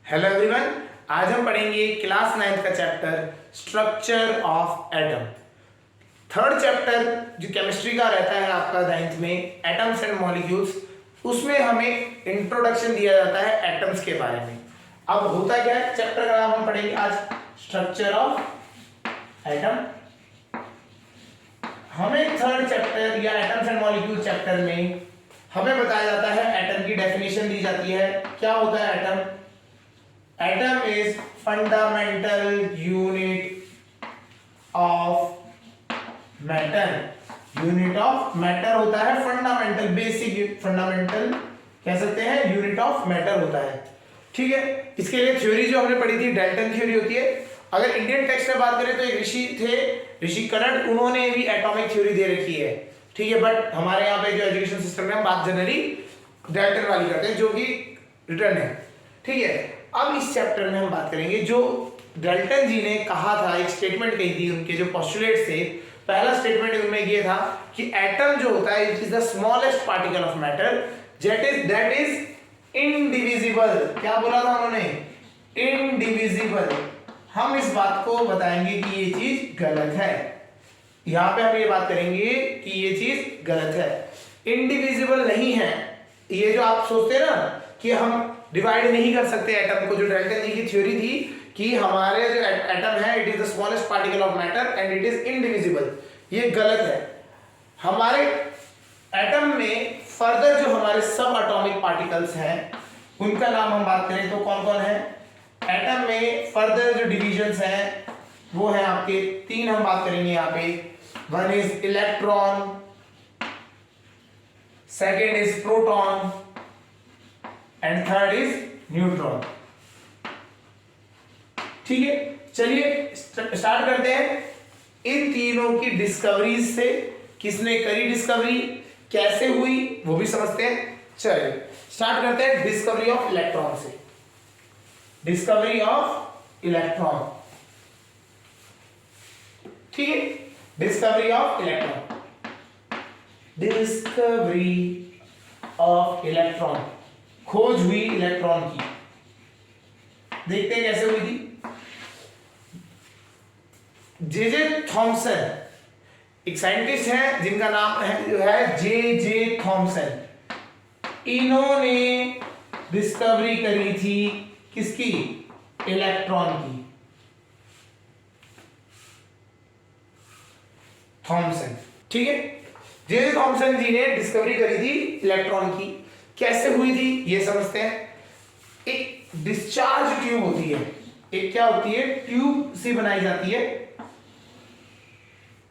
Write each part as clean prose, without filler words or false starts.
Hello everyone, आज हम पढ़ेंगे क्लास 9th का chapter structure of atom. Third chapter जो केमिस्ट्री का रहता है आपका 9th में, एटम्स एंड मॉलिक्यूल्स, उसमें हमें इंट्रोडक्शन दिया जाता है एटम्स के बारे में। अब होता क्या है, चैप्टर का नाम हम पढ़ेंगे आज स्ट्रक्चर ऑफ एटम। हमें थर्ड चैप्टर या एटम्स एंड मॉलिक्यूल चैप्टर में हमें बताया जाता है, एटम की डेफिनेशन दी जाती है। क्या होता है atom? Atom is fundamental unit of matter. Unit of matter होता है fundamental, basic fundamental कह सकते हैं, unit of matter होता है। ठीक है, इसके लिए थ्योरी जो हमने पढ़ी थी डाल्टन थ्योरी होती है। अगर इंडियन टेक्स्ट में बात करें तो एक ऋषि थे, ऋषि कनट, उन्होंने भी एटॉमिक थ्योरी दे रखी है। ठीक है, बट हमारे यहाँ पे जो एजुकेशन सिस्टम में हम बात जनरली डाल्टन वाली करते हैं, जो कि रिटर्न है। ठीक है, अब इस चैप्टर में हम बात करेंगे जो डाल्टन जी ने कहा था, एक स्टेटमेंट कही थी, उनके जो पोस्टुलेट्स थे। पहला स्टेटमेंट उनमें ये था कि एटम जो होता है it is the smallest particle of matter that is indivisible. क्या बोला था उन्होंने? इनडिविजिबल। हम इस बात को बताएंगे कि ये चीज गलत है। यहां पे हम ये बात करेंगे कि ये चीज गलत है, इनडिविजिबल नहीं है। ये जो आप सोचते हैं ना कि हम डिवाइड नहीं कर सकते एटम को, जो डाल्टन जी की थ्योरी थी कि हमारे जो एटम है it is the smallest particle of matter and it is indivisible, ये गलत है। हमारे एटम में फर्दर जो हमारे सब एटॉमिक पार्टिकल्स हैं उनका नाम हम बात करें तो कौन कौन है? एटम में फर्दर जो डिविजन्स हैं वो है आपके तीन, हम बात करेंगे यहाँ पे। One is electron, second is proton and third is neutron. ठीक है, चलिए स्टार्ट करते हैं। इन तीनों की डिस्कवरीज से, किसने करी डिस्कवरी, कैसे हुई, वो भी समझते हैं। चलिए स्टार्ट करते हैं डिस्कवरी ऑफ इलेक्ट्रॉन से। डिस्कवरी ऑफ इलेक्ट्रॉन, ठीक है, discovery of electron. Discovery of electron, खोज हुई इलेक्ट्रॉन की। देखते हैं कैसे हुई थी। जे थॉमसन एक साइंटिस्ट है जिनका नाम है जे थॉमसन। इन्होंने डिस्कवरी करी थी किसकी? इलेक्ट्रॉन की। थॉमसन, ठीक है, जे थॉमसन जी ने डिस्कवरी करी थी इलेक्ट्रॉन की। कैसे हुई थी ये समझते हैं। एक डिस्चार्ज ट्यूब होती है, एक क्या होती है, ट्यूब सी बनाई जाती है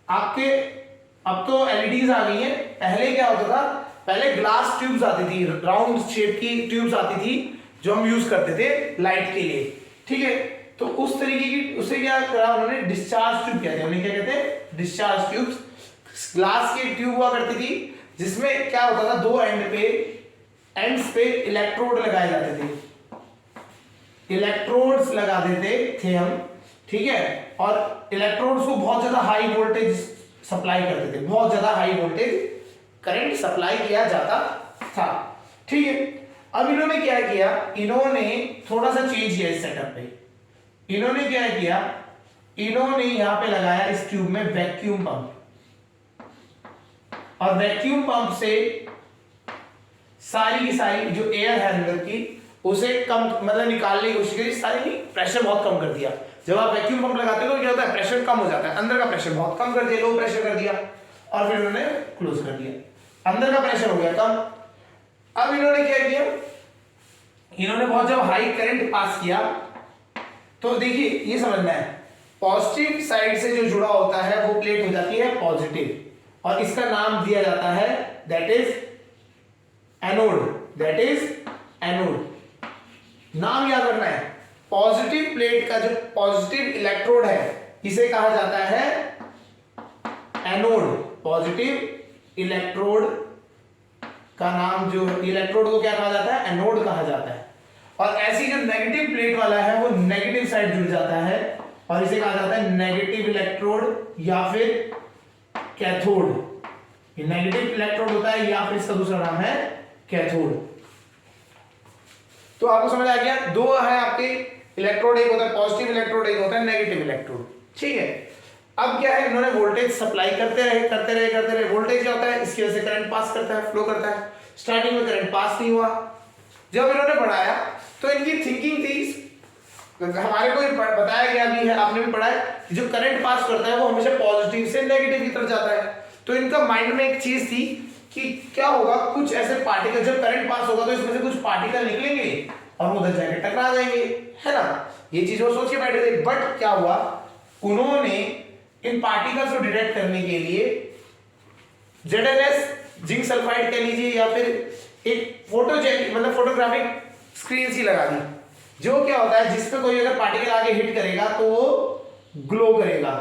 आपके। अब तो एलईडीज आ गई हैं, पहले क्या होता था, पहले ग्लास ट्यूब्स आती थी, राउंड शेप की ट्यूब्स आती थी जो हम यूज करते थे लाइट के लिए। ठीक है, तो उस तरीके की, उसे क्या करा उन्होंने, डिस्चार्ज ट्यूब कहते हैं। उन्हें क्या कहते हैं? Discharge tubes. ग्लास की ट्यूब हुआ करती थी जिसमें क्या होता था, दो एंड्स पे इलेक्ट्रोड लगाए जाते थे, इलेक्ट्रोड्स लगा देते थे हम। ठीक है, और इलेक्ट्रोड्स को बहुत ज्यादा हाई वोल्टेज सप्लाई करते थे, बहुत ज्यादा हाई वोल्टेज करंट सप्लाई किया जाता था। ठीक है, अब इन्होंने क्या किया, इन्होंने थोड़ा सा चेंज किया इस सेटअप पे। इन्होंने क्या किया, इन्होंने यहां पे लगाया इस ट्यूब में वैक्यूम पंप, और वैक्यूम पंप से सारी की सारी जो एयर है अंदर की उसे कम, मतलब निकालने की कोशिश करी, सारी प्रेशर बहुत कम कर दिया। जब आप वैक्यूम पंप लगाते हो तो क्या होता है, प्रेशर कम हो जाता है, अंदर का प्रेशर बहुत कम कर दिया, लो प्रेशर कर दिया, और फिर उन्होंने क्लोज कर दिया, अंदर का प्रेशर हो गया कम। अब इन्होंने क्या किया, इन्होंने बहुत जब हाई करंट पास किया तो देखिए ये समझना है, पॉजिटिव साइड से जो जुड़ा होता है वो प्लेट हो जाती है पॉजिटिव, और इसका नाम दिया जाता है that is anode. That is anode, नाम याद रखना है। पॉजिटिव प्लेट का जो पॉजिटिव इलेक्ट्रोड है इसे कहा जाता है एनोड। पॉजिटिव इलेक्ट्रोड का नाम, जो इलेक्ट्रोड को क्या कहा जाता है, एनोड कहा जाता है। और ऐसी जो नेगेटिव प्लेट वाला है वो नेगेटिव साइड जुड़ जाता है और इसे कहा जाता है नेगेटिव इलेक्ट्रोड या फिर कैथोड। ये नेगेटिव इलेक्ट्रोड होता है या फिर इसका दूसरा नाम है कैथोड। तो आपको समझ आ गया, दो है आपके इलेक्ट्रोड, एक होता है पॉजिटिव इलेक्ट्रोड, एक होता है नेगेटिव इलेक्ट्रोड। ठीक है, अब क्या है, इन्होंने वोल्टेज सप्लाई करते रहे। वोल्टेज क्या होता है, इसकी वजह से करंट पास करता है, फ्लो करता है। स्टार्टिंग में करंट पास नहीं हुआ, जब इन्होंने बढ़ाया तो इनकी थिंकिंग थी, हमारे को बताया गया भी है, आपने भी पढ़ा है कि जो करंट पास करता है वो हमेशा पॉजिटिव से नेगेटिव की तरफ जाता है। तो इनका माइंड में एक चीज थी कि क्या होगा, कुछ ऐसे पार्टिकल, जब करंट पास होगा तो इसमें से कुछ पार्टिकल निकलेंगे और उधर जाके टकरा जाएंगे, है ना। ये चीज वो सोच के बैठे थे। बट क्या हुआ, उन्होंने इन पार्टिकल्स को डिटेक्ट करने के लिए ZNS जिंक सल्फाइड कह लीजिए या फिर एक फोटोजेनिक मतलब फोटोग्राफिक स्क्रीन सी लगा दी, जो क्या होता है, जिसपे कोई अगर पार्टिकल आगे हिट करेगा तो वो ग्लो करेगा।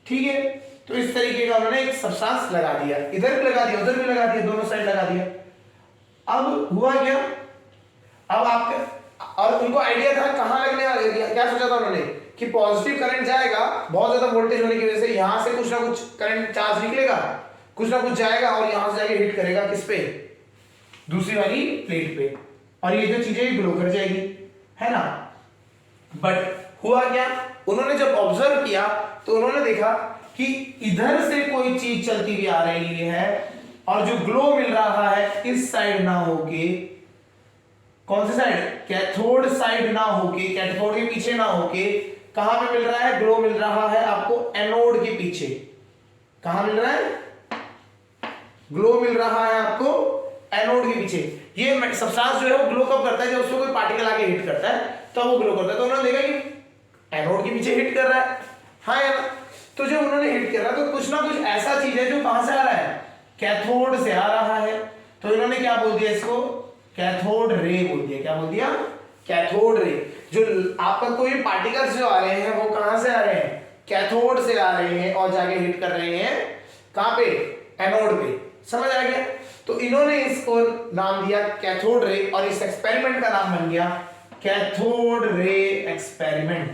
ठीक है, तो इस तरीके का उन्होंने एक सब्सटेंस लगा दिया, इधर भी लगा दिया उधर भी लगा दिया, दोनों साइड लगा दिया। अब हुआ क्या, अब आपके और उनको आइडिया था कहां लगने वाला, क्या सोचा था उन्होंने कि पॉजिटिव करंट जाएगा, बहुत ज्यादा वोल्टेज होने की वजह से यहां से कुछ ना कुछ करंट चार्ज निकलेगा, कुछ ना कुछ जाएगा और यहां से जाके हिट करेगा किस पे, दूसरी वाली प्लेट पे, और ये जो चीजें ग्लो कर जाएगी, है ना। बट हुआ क्या, उन्होंने जब ऑब्जर्व किया तो उन्होंने देखा कि इधर से कोई चीज चलती हुई आ रही है और जो ग्लो मिल रहा है इस साइड ना होके, कौन सी साइड, कैथोड साइड ना होके, कैथोड के पीछे ना होके, कहां पे मिल रहा है, ग्लो मिल रहा है आपको एनोड के पीछे। कहां मिल रहा है, ग्लो मिल रहा है आपको एनोड के पीछे। ये सब्सटेंस जो है वो ग्लो कब करता है, जब उसको कोई पार्टिकल आके हिट करता है तो वो ग्लो करता है। तो उन्होंने देखा कि एनोड के पीछे हिट कर रहा है, हाँ या ना। तो जब उन्होंने हिट करा तो कुछ ना कुछ ऐसा चीज है जो कहां से आ रहा है, कैथोड से आ रहा है। तो इन्होंने क्या बोल दिया इसको, कैथोड रे बोल दिया। क्या बोल दिया, कैथोड रे। जो आपका कोई पार्टिकल्स जो आ रहे हैं वो कहां से आ रहे हैं, कैथोड से आ रहे हैं और जाके हिट कर रहे हैं कहां पे, एनोड पे। समझ आ गया। तो इन्होंने इसको नाम दिया कैथोड रे और इस एक्सपेरिमेंट का नाम बन गया cathode ray experiment.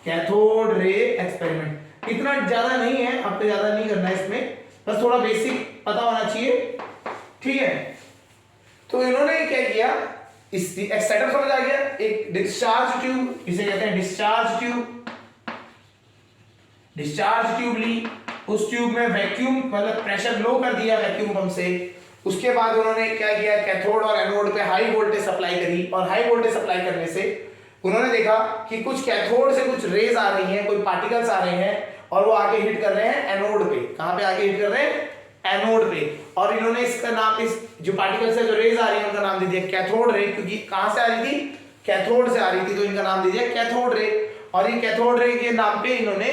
Cathode ray experiment इतना ज्यादा नहीं है, आपको ज्यादा नहीं करना है इसमें, बस थोड़ा बेसिक पता होना चाहिए। ठीक है, तो इन्होंने क्या किया, इस सेटअप समझ आ गया, एक डिस्चार्ज ट्यूब, इसे कहते हैं डिस्चार्ज ट्यूब। डिस्चार्ज ट्यूब ली, उस ट्यूब में वैक्यूम मतलब प्रेशर लो कर दिया वैक्यूम पंप से। उसके बाद उन्होंने क्या किया, कैथोड और एनोड पे हाई वोल्टेज सप्लाई करी और हाई वोल्टेज सप्लाई करने से उन्होंने देखा कि कुछ कैथोड से कुछ रेज आ रही हैं, कोई पार्टिकल्स आ रहे हैं और वो आगे हिट कर रहे हैं एनोड पे। कहां पे आगे हिट कर रहे हैं, एनोड पे। और इन्होंने इसका नाम, इस जो पार्टिकल्स है जो रेज आ रही है उनका नाम दे दिया कैथोड रे, क्योंकि कहां से आ रही थी, कैथोड से आ रही थी, तो इनका नाम दे दिया कैथोड रे। और ये कैथोड रे के नाम पे इन्होंने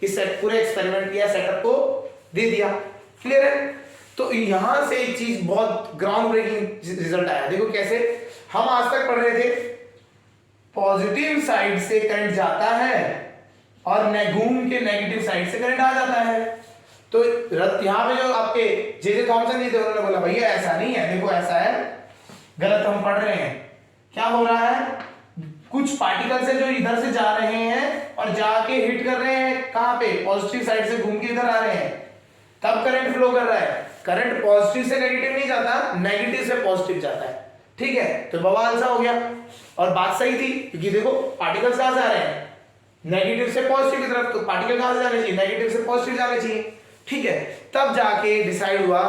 इस पूरे एक्सपेरिमेंट किया, सेटअप को दे दिया। क्लियर है। तो यहां से एक चीज बहुत ग्राउंड ब्रेकिंग रिजल्ट आया। देखो कैसे, हम आज तक पढ़ रहे थे पॉजिटिव साइड से करंट जाता है और घूम के नेगेटिव साइड से करंट आ जाता है। तो यहां पे जो आपके जे थॉमसन जी थे उन्होंने बोला भैया ऐसा नहीं है, देखो ऐसा है, गलत हम पढ़ रहे हैं। क्या हो रहा है, कुछ पार्टिकल्स है जो इधर से जा रहे हैं और जाके हिट कर रहे हैं कहां पे, पॉजिटिव साइड से घूम के इधर आ रहे हैं, तब करंट फ्लो कर रहा है। करंट पॉजिटिव से नेगेटिव नहीं जाता, नेगेटिव से पॉजिटिव जाता है। ठीक है, तो बवाल सा हो गया और बात सही थी, क्योंकि देखो पार्टिकल्स कहां से आ रहे हैं, नेगेटिव से पॉजिटिव की तरफ, तो पार्टिकल कहां से जाने चाहिए, नेगेटिव से पॉजिटिव जाने चाहिए। ठीक है, तब जाके डिसाइड हुआ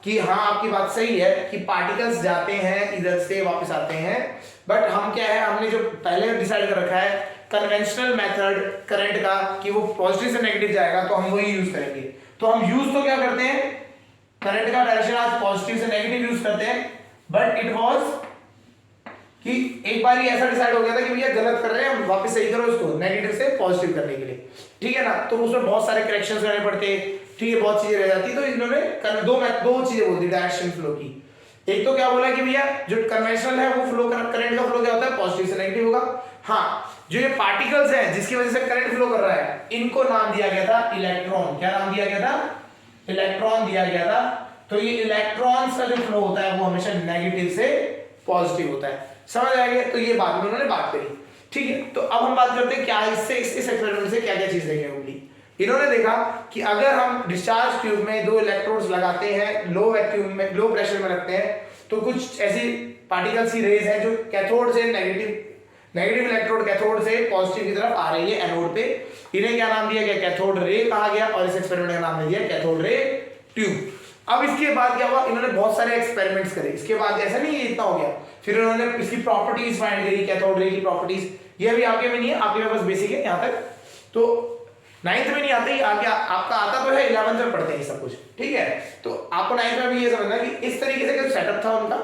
कि हाँ आपकी बात सही है कि पार्टिकल्स जाते हैं इधर से वापस आते हैं, बट हम क्या है, हमने जो पहले डिसाइड कर रखा है कन्वेंशनल मेथड करंट का कि वो पॉजिटिव से नेगेटिव जाएगा, तो हम वही यूज करेंगे। तो हम यूज तो क्या करते हैं, करंट का डायरेक्शन आज पॉजिटिव से नेगेटिव यूज करते हैं, बट इट वाज कि एक बार ही ऐसा डिसाइड हो गया था कि भैया गलत कर रहे हैं, हम वापस सही करो इसको नेगेटिव से पॉजिटिव करने के लिए। ठीक है ना, तो उसमें बहुत सारे करेक्शंस करने पड़ते हैं। ठीक है, बहुत चीजें रह जाती, तो इन्होंने दो चीजें बोल दी डायरेक्शन फ्लो की। एक तो क्या बोला कि भैया जो कन्वेंशनल है वो फ्लो करंट का फ्लो क्या होता है, पॉजिटिव से नेगेटिव होगा। हाँ, जो ये पार्टिकल्स हैं जिसकी वजह से करंट फ्लो कर रहा है, इनको नाम दिया गया था इलेक्ट्रॉन। क्या नाम दिया गया था, इलेक्ट्रॉन दिया गया था। तो ये इलेक्ट्रॉन्स का जो फ्लो होता है वो हमेशा नेगेटिव से पॉजिटिव होता है। समझ आ गया। तो ये बात में उन्होंने बात करी। ठीक है, तो अब हम बात करते हैं क्या इससे इस एक्सपेरिमेंट से क्या क्या चीज देखने को मिली। इन्होंने देखा कि अगर हम डिस्चार्ज ट्यूब में दो इलेक्ट्रोड्स लगाते हैं, लो वैक्यूम में, लो प्रेशर में रखते हैं, तो कुछ ऐसी पार्टिकल्स की रेज है जो कैथोड से नेगेटिव इलेक्ट्रोड कैथोड से पॉजिटिव की तरफ आ रही है एनोड पे। इन्हें क्या नाम दिया गया? कैथोड रे कहा गया, और इस एक्सपेरिमेंट का नाम दे दिया कैथोड रे ट्यूब। अब इसके बाद क्या हुआ, इन्होंने बहुत सारे एक्सपेरिमेंट्स करे। इसके बाद ऐसा नहीं ये इतना हो गया, फिर उन्होंने इसकी प्रॉपर्टीज फाइंड करी, कैथोड रे की प्रॉपर्टीज। ये अभी आपके में नहीं है, आपके में बस बेसिक है यहाँ तक, तो 9th में नहीं आता, ही आगे आपका आता तो है 11th में पढ़ते हैं ये सब कुछ, ठीक है। तो आपको 9th में भी ये समझना कि इस तरीके से सेटअप था उनका,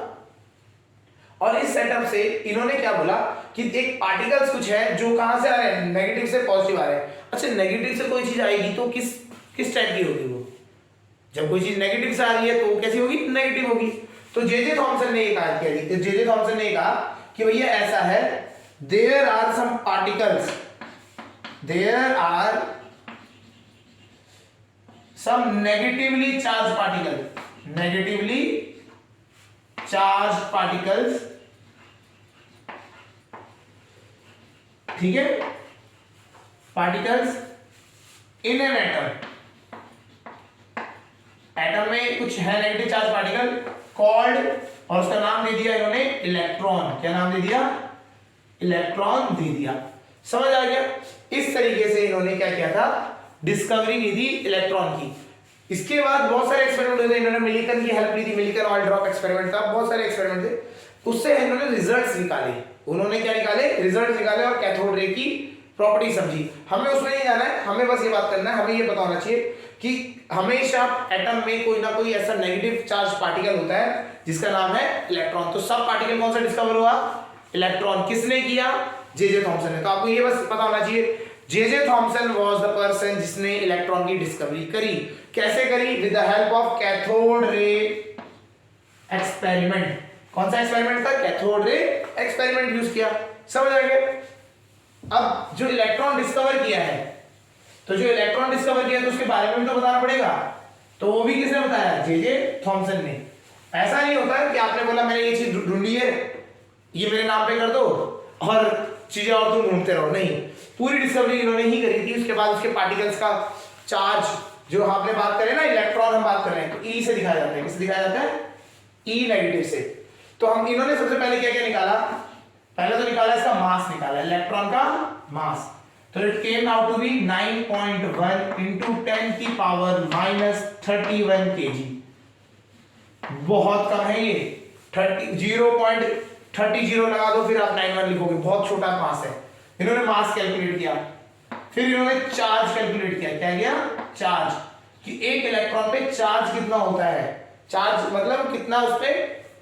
और इस सेटअप से इन्होंने क्या बोला कि एक पार्टिकल्स कुछ है जो कहां से आ रहे हैं, नेगेटिव से पॉजिटिव आ रहे हैं। अच्छा, नेगेटिव से कोई चीज आएगी तो किस टाइप की होगी वो? जब कोई चीज नेगेटिव से आ रही है तो वो कैसी होगी? नेगेटिव होगी। तो जे थॉमसन ने कहा, जे थॉमसन ने कहा कि भैया ऐसा है, there are some particles, there are some negatively charge particle, negatively charge particles, ठीक है, particles in an atom, atom में कुछ है नेगेटिव चार्ज पार्टिकल कॉल्ड, और उसका नाम दे दिया इन्होंने इलेक्ट्रॉन। क्या नाम दे दिया? इलेक्ट्रॉन दे दिया। समझ आ गया? इस तरीके से इन्होंने क्या किया था, डिस्कवरी की थी इलेक्ट्रॉन की। इसके बाद बहुत सारे एक्सपेरिमेंट हुए थे, इन्होंने मिलिकन की हेल्प ली थी, मिलिकन ऑयल ड्रॉप एक्सपेरिमेंट था, बहुत सारे एक्सपेरिमेंट थे, उससे इन्होंने रिजल्ट्स निकाले। उन्होंने क्या निकाले? रिजल्ट्स निकाले, और कैथोड रे की प्रॉपर्टी समझी। हमें उसमें नहीं जाना है, हमें बस ये बात करना है, हमें ये पता होना चाहिए कि हमेशा एटम में कोई ना कोई ऐसा नेगेटिव चार्ज पार्टिकल होता है जिसका नाम है इलेक्ट्रॉन। तो सब पार्टिकल कौन सा डिस्कवर हुआ? इलेक्ट्रॉन। किसने किया? जे थॉमसन ने। तो आपको ये बस पता होना चाहिए, J Thomson was the person जिसने इलेक्ट्रॉन की डिस्कवरी करी। कैसे करी? With the help of cathode ray experiment. कौन सा एक्सपेरिमेंट था? कैथोड रे एक्सपेरिमेंट यूज किया। समझ आ गया? अब जो इलेक्ट्रॉन डिस्कवर किया है, तो जो इलेक्ट्रॉन डिस्कवर किया तो उसके बारे में भी तो बताना पड़ेगा, तो वो भी किसने बताया? जे थॉमसन ने। ऐसा नहीं होता है कि आपने बोला मैंने ये चीज ढूंढी है, ये मेरे नाम पे कर दो और चीजें और तुम ढूंढते रहो। नहीं, पूरी डिस्कवरी इन्होंने ही करी थी। उसके बाद उसके पार्टिकल्स का चार्ज, जो आपने बात करें ना इलेक्ट्रॉन हम बात कर रहे हैं, तो ई से दिखाया जाता है। किससे दिखाया जाता है? ई नेगेटिव से। तो हम इन्होंने सबसे पहले क्या क्या निकाला? पहले तो निकाला इसका मास, निकाला इलेक्ट्रॉन का मास। तो it came out to be 9.1 into 10 की पावर -31 kg। बहुत कम है ये। 0.30 लगा दो, फिर आप 91 लिखोगे, बहुत छोटा मास है। इन्होंने मास कैलकुलेट किया, फिर इन्होंने चार्ज कैलकुलेट किया। क्या किया? चार्ज, कि एक इलेक्ट्रॉन पे चार्ज कितना होता है, चार्ज मतलब कितना उस पे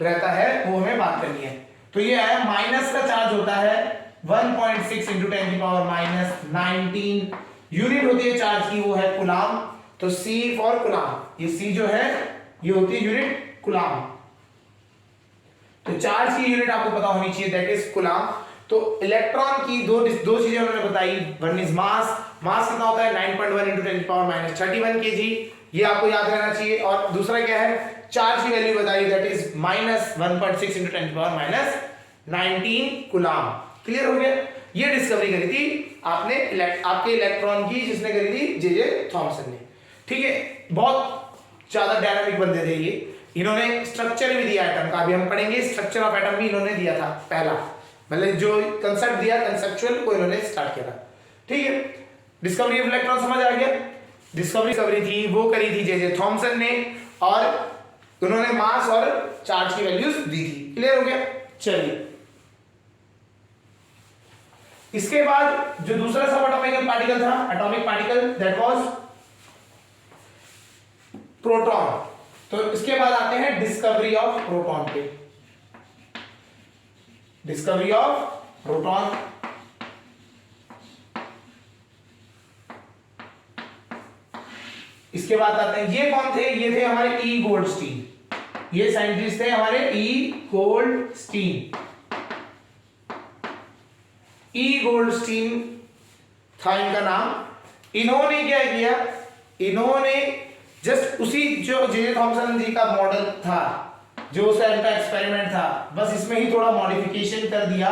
रहता है, वो हमें बात करनी है। तो ये आया, माइनस का चार्ज होता है 1.6 into 10 की पावर -19। यूनिट होती है चार्ज की, वो है कूलाम। तो C फॉर कूलाम, ये C जो है ये होती है यूनिट कूलाम। तो चार्ज की यूनिट आपको पता होनी चाहिए, दैट इज कूलाम। तो इलेक्ट्रॉन की दो चीजें उन्होंने बताई। वन इज मास, मास कितना होता है 9.1 into 10 की पावर -31 kg, ये आपको याद रहना चाहिए। और दूसरा क्या है? चार्ज की वैल्यू बताई, दैट इज -1.6 into 10 की पावर -19 कूलाम। क्लियर हो गया? ये डिस्कवरी करी थी आपने आपके इलेक्ट्रॉन की, जिसने करी थी जे थॉमसन ने। ठीक है, बहुत ज्यादा डायनामिक बंदे थे ये। इन्होंने स्ट्रक्चर भी दिया एटम का, अभी हम पढ़ेंगे। स्ट्रक्चर ऑफ एटम भी इन्होंने दिया था पहला, मतलब जो कंसेप्ट दिया कंसेप्चुअल को इन्होंने स्टार्ट किया था। ठीक है, डिस्कवरी ऑफ इलेक्ट्रॉन समझ आ गया। डिस्कवरी थी वो करी थी जे थॉमसन ने, और उन्होंने मास और चार्ज की वैल्यूज दी थी। क्लियर हो गया? चलिए, इसके बाद जो दूसरा सब एटॉमिक पार्टिकल था, atomic particle, that was proton. तो इसके बाद आते हैं डिस्कवरी ऑफ प्रोटॉन पे। डिस्कवरी ऑफ प्रोटॉन, इसके बाद आते हैं, ये कौन थे? ये थे हमारे ई गोल्डस्टीन। ये साइंटिस्ट थे हमारे ई गोल्डस्टीन। ई गोल्डस्टीन था इनका नाम। इन्होंने क्या किया? इन्होंने जस्ट उसी जो जे थॉमसन जी का मॉडल था, जो सेल का एक्सपेरिमेंट था, बस इसमें ही थोड़ा मॉडिफिकेशन कर दिया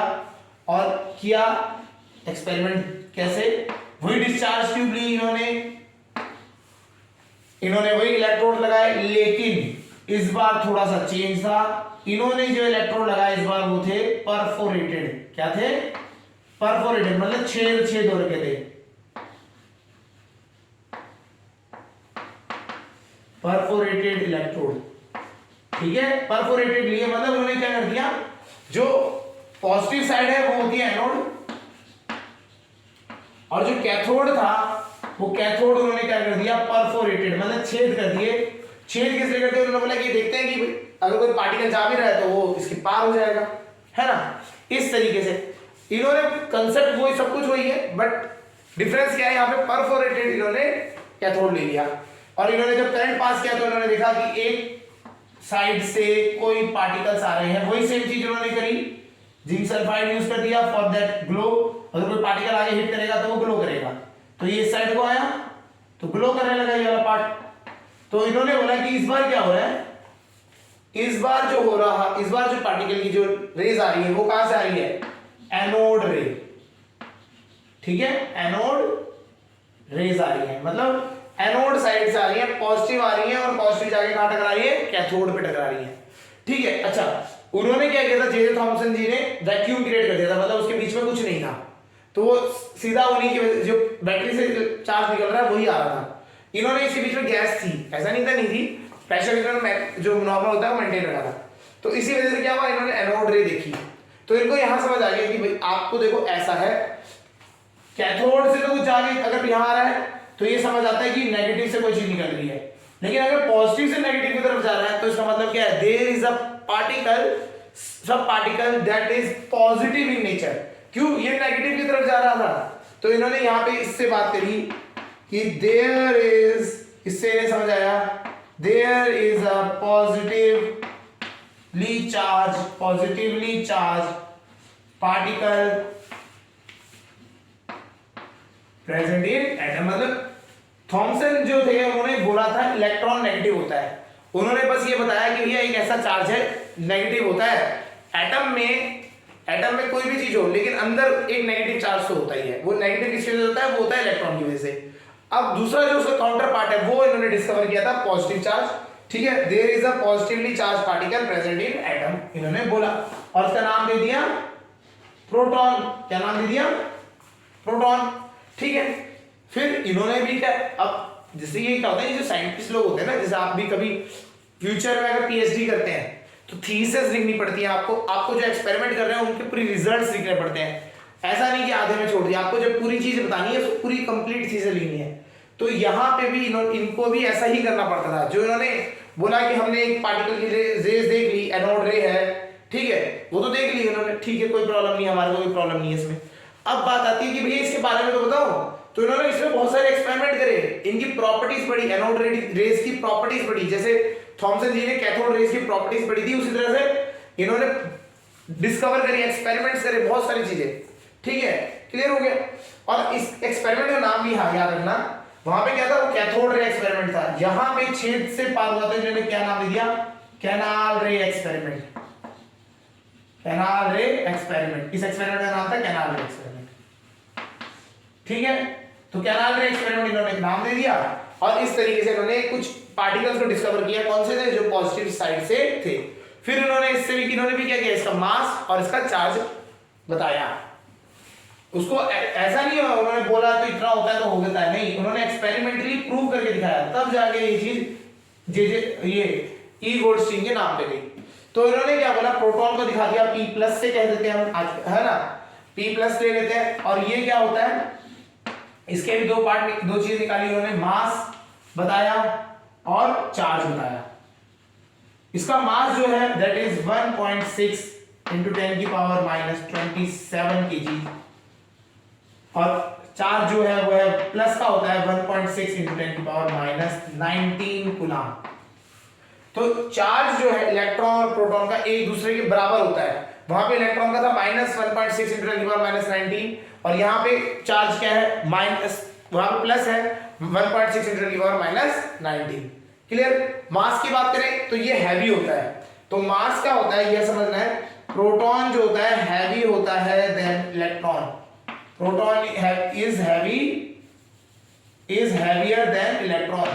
और किया एक्सपेरिमेंट। कैसे? वही डिस्चार्ज ट्यूब ली इन्होंने वही इलेक्ट्रोड लगाए, लेकिन इस बार थोड़ा सा चेंज था, इन्होंने जो इलेक्ट्रोड लगाया इस बार वो थे परफोरेटेड। क्या थे? परफोरेटेड, मतलब छेद छेद हो रखे थे, परफोरेटेड इलेक्ट्रोड। ठीक है, परफोरेटेड लिए मतलब उन्होंने क्या कर दिया, जो पॉजिटिव साइड है वो होती है एनोड, और जो कैथोड था वो कैथोड उन्होंने क्या कर दिया, परफोरेटेड, मतलब छेद कर दिए। छेद किसने करते हैं? उन्होंने बोला कि देखते हैं कि अगर कोई पार्टिकल जा भी रहा है तो वो इसके पार हो जाएगा, है ना। इस तरीके से इन्होंने कंसेप्ट वही, सब कुछ वही है, बट डिफरेंस क्या है, यहाँ पे परफोरेटेड इन्होंने कैथोड ले लिया, और इन्होंने जब करंट पास किया तो इन्होंने देखा कि एक साइड से कोई पार्टिकल्स आ रहे हैं, वही सेम चीज उन्होंने करी, जिंक सल्फाइड यूज कर दिया फॉर दैट ग्लो। अगर कोई पार्टिकल आगे हिट करेगा तो वो ग्लो करेगा, तो ये इस साइड को आया तो ग्लो करने लगा ये वाला पार्ट। तो इन्होंने बोला कि इस बार क्या हो रहा है, इस बार जो हो रहा, इस बार जो पार्टिकल की जो रेज आ रही है वो कहां से आ रही है, एनोड रे। ठीक है, एनोड रेज आ रही है, मतलब एनोड साइड से आ रही है, पॉजिटिव आ रही है, और पॉजिटिव जाके कहां टकरा रही है, कैथोड पे टकरा रही है। ठीक है, अच्छा उन्होंने क्या किया था, जे थॉमसन जी ने वैक्यूम क्रिएट कर दिया था, मतलब उसके बीच में कुछ नहीं था, तो वो सीधा उन्हीं की जो बैटरी से चार्ज निकल रहा है वही आ रहा था। इन्होंने इसके बीच में गैस थी, ऐसा नहीं था नहीं थी, प्रेशर इन्होंने जो नॉर्मल होता है वो मेंटेन रखा था, तो इसी वजह से क्या हुआ, इन्होंने एनोड रे देखी, तो इनको यहां समझ आ गया कि भाई आपको देखो ऐसा है, कैथोड से तो कुछ आगे अगर यहां आ रहा है तो ये समझ आता है कि नेगेटिव से कोई चीज निकल रही है, लेकिन अगर पॉजिटिव से नेगेटिव की तरफ जा रहा है तो इसका मतलब क्या है, देयर इज अ पार्टिकल, सब particle that is positive in nature. क्यों? ये नेगेटिव की तरफ जा रहा था, तो इन्होंने यहां पे इससे बात करी कि देयर इज, इससे इन्हें समझ आया there is a positively charge particle present in atom. मतलब थॉमसन जो थे उन्होंने बोला था इलेक्ट्रॉन नेगेटिव होता है, उन्होंने बस ये बताया कि यह एक ऐसा चार्ज है नेगेटिव होता है एटम में कोई भी चीज हो, लेकिन अंदर एक नेगेटिव चार्ज तो होता ही है, वो नेगेटिव किसकी वजह से होता है, वो होता है इलेक्ट्रॉन की वजह से। अब दूसरा जो उसका काउंटर पार्ट है वो इन्होंने डिस्कवर किया था पॉजिटिव चार्ज। ठीक है, there is a positively charge particle present in atom, इन्होंने बोला, और उसका नाम दे दिया प्रोटॉन। क्या नाम दे दिया? प्रोटॉन। ठीक है, फिर इन्होंने भी क्या, अब जैसे ये क्या होता है, जो साइंटिस्ट लोग होते हैं ना, जैसे आप भी कभी फ्यूचर में अगर पीएचडी करते हैं तो थीसिस लिखनी पड़ती है, आपको जो एक्सपेरिमेंट कर रहे हैं उनके पूरी रिजल्ट्स लिखने पड़ते हैं, ऐसा नहीं कि आधे में छोड़ दिया, आपको जब पूरी चीज बतानी है तो पूरी कंप्लीट चीजें लिखनी है। तो यहाँ पे भी इनको भी ऐसा ही करना पड़ता था, जो इन्होंने बोला कि हमने एक पार्टिकल की रेज देख ली, एनोड रे है, ठीक है, वो तो देख ली उन्होंने, ठीक है कोई प्रॉब्लम नहीं, हमारे को कोई प्रॉब्लम नहीं है इसमें। अब बात आती है कि भैया इसके बारे में तो बताओ, तो इन्होंने इसमें बहुत सारे एक्सपेरिमेंट करे, इनकी प्रॉपर्टीज पढ़ी, एनोड रेज की प्रॉपर्टीज पढ़ी, जैसे थॉमसन जी ने कैथोड रेज की प्रॉपर्टीज पढ़ी थी, उसी तरह से इन्होंने डिस्कवर करी, एक्सपेरिमेंट्स करे, बहुत सारी चीजें। ठीक है, क्लियर हो गया। और इस एक्सपेरिमेंट का नाम भी हाँ याद रखना, वहां पे क्या था, वो कैथोड रे एक्सपेरिमेंट था, यहां पे छेद से पार हुआ था, इन्होंने क्या नाम दे दिया, कैनाल रे एक्सपेरिमेंट। कैनाल रे एक्सपेरिमेंट, इस एक्सपेरिमेंट का नाम था कैनाल रे एक्सपेरिमेंट। ठीक है, तो कैनाल रे एक्सपेरिमेंट इन्होंने एक नाम दे दिया, और इस तरीके से इन्होंने कुछ पार्टिकल्स को डिस्कवर किया, कौन से थे, जो पॉजिटिव साइड से थे। फिर इन्होंने इससे भी इन्होंने भी क्या किया, इसका मास और इसका चार्ज बताया। उसको ऐसा नहीं है उन्होंने बोला तो इतना होता है तो हो जाता है, नहीं, उन्होंने एक्सपेरिमेंटली प्रूव करके दिखाया, तब जाके ये चीज ये ई गोल्डस्टीन के नाम पे गई। तो इन्होंने क्या बोला, प्रोटॉन को दिखा दिया P+ से कह देते हैं हम आज, है ना, P+ ले लेते हैं, और ये क्या होता है, इसके भी दो चीज निकाली उन्होंने, मास बताया और चार्ज बताया। इसका मास जो है दैट इज 1.6 × 10⁻27 kg, और चार्ज जो है वो है प्लस का होता है 1.6 × 10⁻19 कूलम। तो चार्ज जो है इलेक्ट्रॉन और प्रोटॉन का एक दूसरे के बराबर होता है, वहां पे इलेक्ट्रॉन का था -1.6 × 10⁻19, और यहाँ पे चार्ज क्या है, माइनस, वहां पे प्लस है 1.6 × 10⁻19। क्लियर। मास की बात करें तो ये हैवी होता है, तो मास क्या होता है ये समझना है, प्रोटॉन जो होता है हैवी होता है than electron, proton is heavier than electron,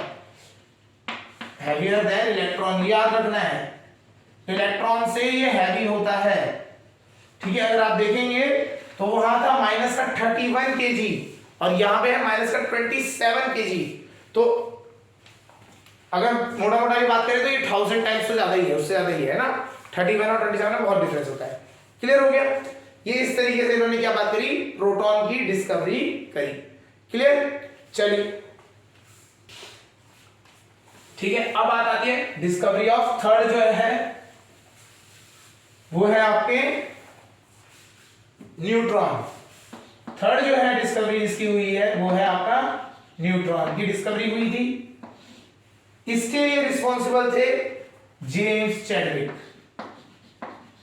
heavier than electron, याद रखना है इलेक्ट्रॉन से ये हैवी होता है, ठीक है। अगर आप देखेंगे तो वहां था माइनस का 31 kg और यहां पे है माइनस का 27 kg। तो अगर मोटा मोटा की बात करें तो ये 1000 टाइम्स तो ज्यादा ही है, उससे ज्यादा ही है ना। 31 और 27 में बहुत डिफरेंस होता है। क्लियर हो गया। ये इस तरीके से इन्होंने क्या बात करी, प्रोटॉन की डिस्कवरी करी। क्लियर, चलिए ठीक है। अब बात आती है डिस्कवरी ऑफ थर्ड जो है वो है आपके न्यूट्रॉन। थर्ड जो है डिस्कवरी जिसकी हुई है वो है आपका न्यूट्रॉन की डिस्कवरी हुई थी। इसके लिए रिस्पॉन्सिबल थे जेम्स चैडविक।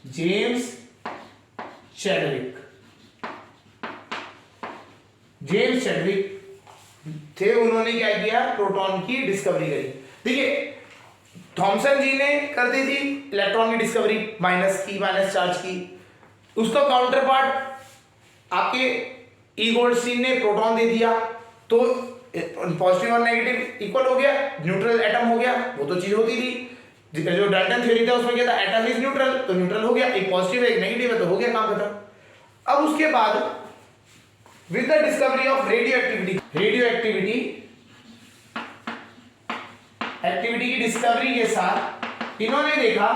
जेम्स चैडविक थे, उन्होंने क्या किया, प्रोटॉन की डिस्कवरी करी। देखिए थॉमसन जी ने कर दी थी इलेक्ट्रॉन की डिस्कवरी, माइनस चार्ज की। उसका काउंटर पार्ट आपके ई गोल्डस्टीन ने प्रोटॉन दे दिया, तो पॉजिटिव और नेगेटिव इक्वल हो गया, न्यूट्रल एटम हो गया। वो तो चीज होती थी, जो डाल्टन थ्योरी था उसमें क्या था, एटम इज न्यूट्रल, तो न्यूट्रल हो गया, एक पॉजिटिव है एक नेगेटिव है, तो हो गया काम खत्म। अब उसके बाद with the discovery of radio activity की डिस्कवरी के साथ इन्होंने देखा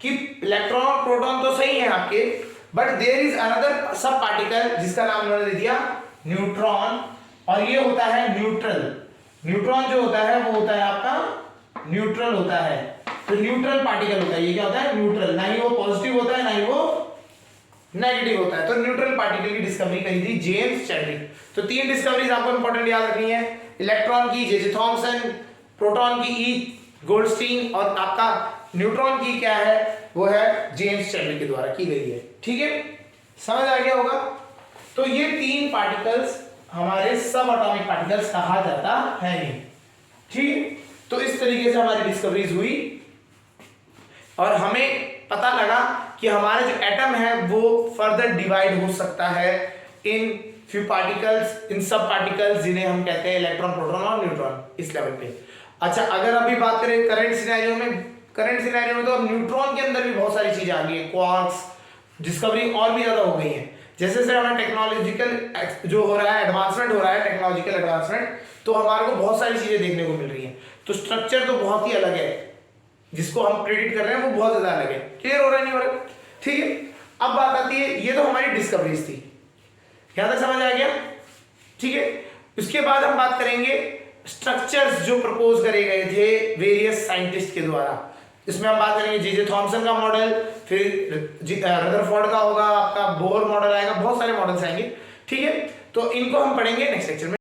कि इलेक्ट्रॉन और प्रोटॉन तो सही है आपके, बट देयर इज अनदर सब पार्टिकल जिसका नाम उन्होंने दे दिया न्यूट्रॉन, और ये होता है न्यूट्रल। न्यूट्रॉन जो होता है वो होता है आपका न्यूट्रल होता है, तो न्यूट्रल पार्टिकल होता है। ये क्या होता है, न्यूट्रल, ना ही वो पॉजिटिव होता है ना ही वो नेगेटिव होता है। तो न्यूट्रल पार्टिकल की डिस्कवरी करी थी जेम्स चैडविक। तो 3 डिस्कवरीज आपको इंपॉर्टेंट याद रखनी है, इलेक्ट्रॉन की जे थॉमसन, प्रोटॉन की ई गोल्डस्टीन, और आपका न्यूट्रॉन की क्या है वो है जेम्स चैडविक के द्वारा की गई है। ठीक है, समझ आ गया होगा। तो ये 3 पार्टिकल्स हमारे सब एटॉमिक पार्टिकल्स कहा जाता है। ठीक, तो इस तरीके से हमारी डिस्कवरीज हुई और हमें पता लगा कि हमारे जो एटम है वो फर्दर डिवाइड हो सकता है इन फ्यू पार्टिकल्स, इन सब पार्टिकल्स जिन्हें हम कहते हैं इलेक्ट्रॉन, प्रोटॉन और न्यूट्रॉन, इस लेवल पे। अच्छा, अगर अभी बात करें करंट सिनेरियो में तो न्यूट्रॉन के अंदर भी बहुत सारी चीजें आ गई है, क्वार्क्स, डिस्कवरी और भी ज्यादा हो गई है। जैसे जैसे हमें टेक्नोलॉजिकल जो हो रहा है, एडवांसमेंट हो रहा है, टेक्नोलॉजिकल एडवांसमेंट, तो हमारे को बहुत सारी चीजें देखने को मिल रही हैं। तो स्ट्रक्चर तो बहुत ही अलग है, जिसको हम प्रेडिक्ट कर रहे हैं वो बहुत ज्यादा अलग है। क्लियर हो रहा है, नहीं हो रहा? ठीक है, अब बात आती है, ये तो हमारी डिस्कवरीज थी, यहां तक समझ आ गया? ठीक है, उसके बाद हम बात करेंगे स्ट्रक्चर्स जो प्रपोज करे गए थे वेरियस साइंटिस्ट के द्वारा। इसमें हम बात करेंगे जे थॉमसन का मॉडल, फिर रदरफोर्ड का होगा, आपका बोर मॉडल आएगा, बहुत सारे मॉडल्स आएंगे। ठीक है, तो इनको हम पढ़ेंगे नेक्स्ट लेक्चर में।